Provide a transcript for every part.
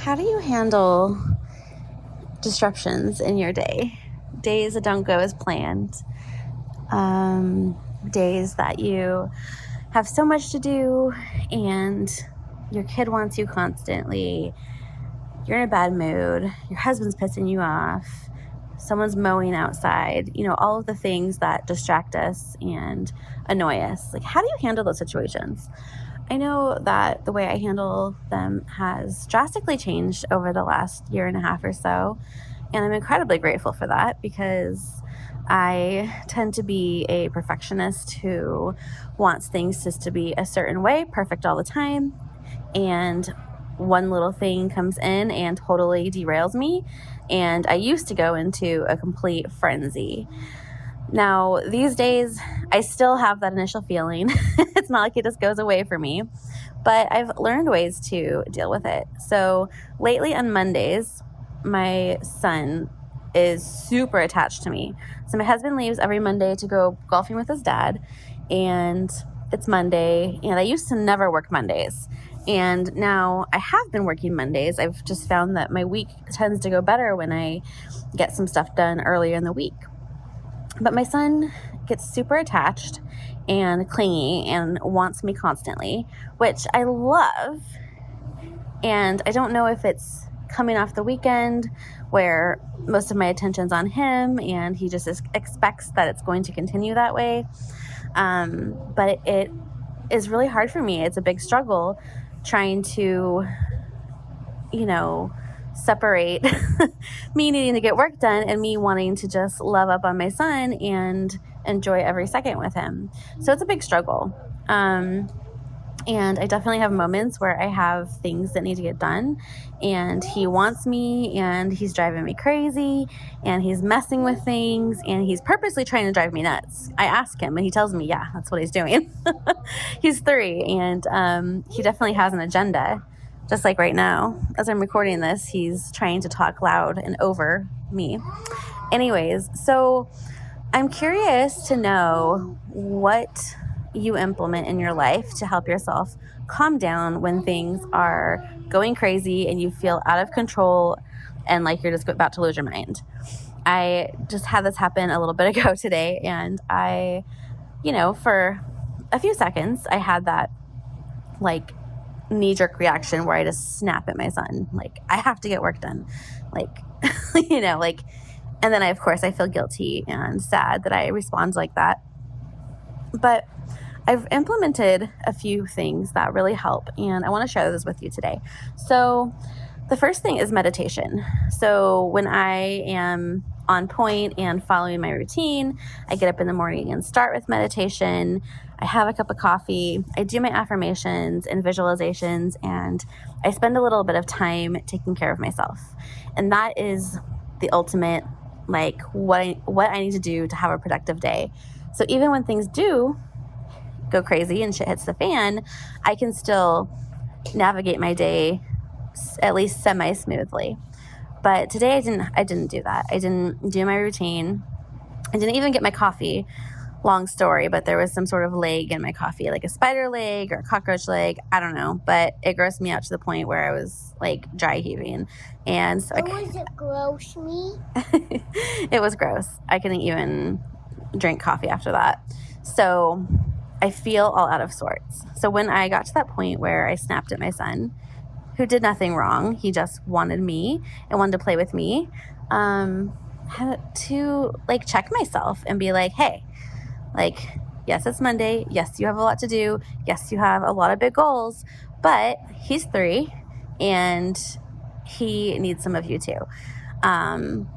How do you handle disruptions in your day? Days that don't go as planned. Days that you have so much to do and your kid wants you constantly. You're in a bad mood. Your husband's pissing you off. Someone's mowing outside. All of the things that distract us and annoy us. Like, how do you handle those situations? I know that the way I handle them has drastically changed over the last year and a half or so, and I'm incredibly grateful for that because I tend to be a perfectionist who wants things just to be a certain way, perfect all the time, and one little thing comes in and totally derails me, and I used to go into a complete frenzy. Now, these days, I still have that initial feeling. It's not like it just goes away for me, but I've learned ways to deal with it. So lately on Mondays, my son is super attached to me. So my husband leaves every Monday to go golfing with his dad, and it's Monday, and I used to never work Mondays. And now I have been working Mondays. I've just found that my week tends to go better when I get some stuff done earlier in the week. But my son gets super attached and clingy and wants me constantly, which I love. And I don't know if it's coming off the weekend where most of my attention's on him and he just expects that it's going to continue that way. But it is really hard for me. It's a big struggle trying to, separate me needing to get work done and me wanting to just love up on my son and enjoy every second with him. So it's a big struggle. And I definitely have moments where I have things that need to get done and he wants me and he's driving me crazy and he's messing with things and he's purposely trying to drive me nuts. I ask him and he tells me, yeah, that's what he's doing. He's 3 and he definitely has an agenda. Just like right now, as I'm recording this, he's trying to talk loud and over me. Anyways, so I'm curious to know what you implement in your life to help yourself calm down when things are going crazy and you feel out of control and like you're just about to lose your mind. I just had this happen a little bit ago today, and I, for a few seconds, I had that knee-jerk reaction where I just snap at my son. I have to get work done. And then of course I feel guilty and sad that I respond like that. But I've implemented a few things that really help, and I want to share this with you today. So the first thing is meditation. So when I am on point and following my routine, I get up in the morning and start with meditation. I have a cup of coffee. I do my affirmations and visualizations, and I spend a little bit of time taking care of myself. And that is the ultimate, what I need to do to have a productive day. So even when things do go crazy and shit hits the fan, I can still navigate my day at least semi-smoothly. But today I didn't do that. I didn't do my routine. I didn't even get my coffee. Long story, but there was some sort of leg in my coffee, like a spider leg or a cockroach leg. I don't know, but it grossed me out to the point where I was dry heaving. And so was it gross me? It was gross. I couldn't even drink coffee after that. So I feel all out of sorts. So when I got to that point where I snapped at my son, who did nothing wrong, he just wanted me and wanted to play with me, I had to check myself and be like, hey, yes, it's Monday. Yes, you have a lot to do. Yes, you have a lot of big goals, but he's 3 and he needs some of you too. I'm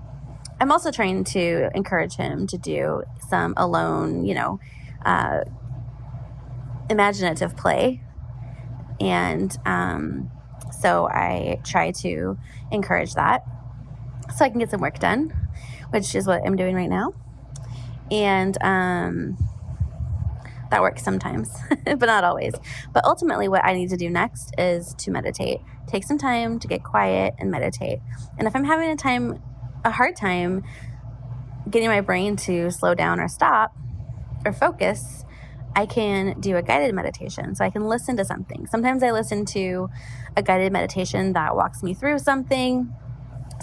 also trying to encourage him to do some alone, imaginative play. And so I try to encourage that so I can get some work done, which is what I'm doing right now. And that works sometimes, but not always. But ultimately what I need to do next is to meditate. Take some time to get quiet and meditate. And if I'm having a hard time getting my brain to slow down or stop or focus, I can do a guided meditation. So I can listen to something. Sometimes I listen to a guided meditation that walks me through something.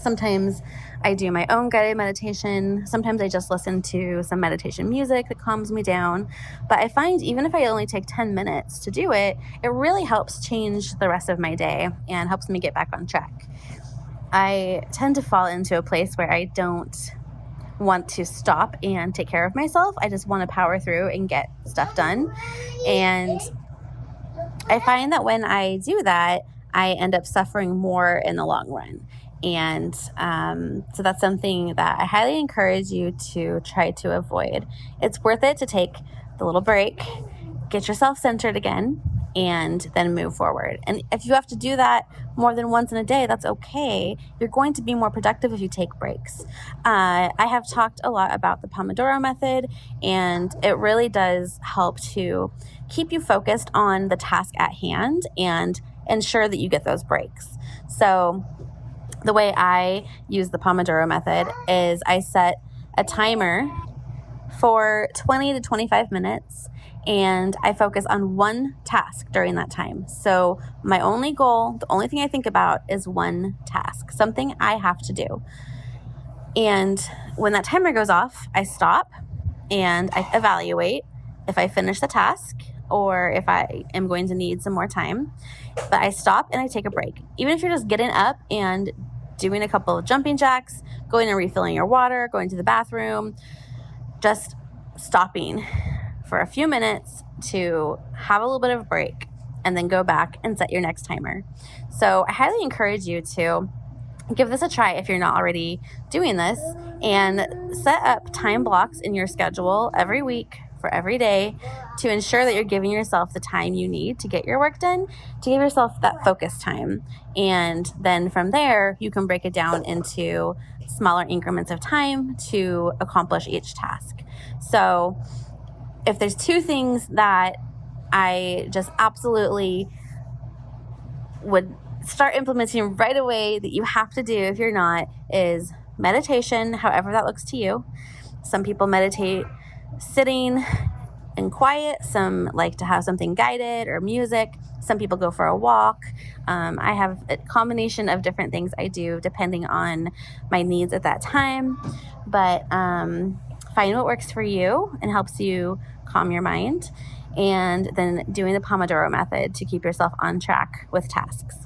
Sometimes I do my own guided meditation. Sometimes I just listen to some meditation music that calms me down. But I find even if I only take 10 minutes to do it, it really helps change the rest of my day and helps me get back on track. I tend to fall into a place where I don't want to stop and take care of myself. I just want to power through and get stuff done. And I find that when I do that, I end up suffering more in the long run. And so that's something that I highly encourage you to try to avoid. It's worth it to take the little break, get yourself centered again, and then move forward. And if you have to do that more than once in a day, that's okay. You're going to be more productive if you take breaks. I have talked a lot about the Pomodoro Method, and it really does help to keep you focused on the task at hand and ensure that you get those breaks. So the way I use the Pomodoro Method is I set a timer for 20 to 25 minutes, and I focus on one task during that time. So my only goal, the only thing I think about is one task, something I have to do. And when that timer goes off, I stop and I evaluate if I finish the task or if I am going to need some more time. But I stop and I take a break. Even if you're just getting up and doing a couple of jumping jacks, going and refilling your water, going to the bathroom, just stopping for a few minutes to have a little bit of a break and then go back and set your next timer. So I highly encourage you to give this a try if you're not already doing this, and set up time blocks in your schedule every week for every day to ensure that you're giving yourself the time you need to get your work done, to give yourself that focus time. And then from there, you can break it down into smaller increments of time to accomplish each task. So if there's two things that I just absolutely would start implementing right away that you have to do if you're not, is meditation, however that looks to you. Some people meditate sitting and quiet. Some like to have something guided or music. Some people go for a walk. I have a combination of different things I do depending on my needs at that time. But find what works for you and helps you calm your mind. And then doing the Pomodoro Method to keep yourself on track with tasks.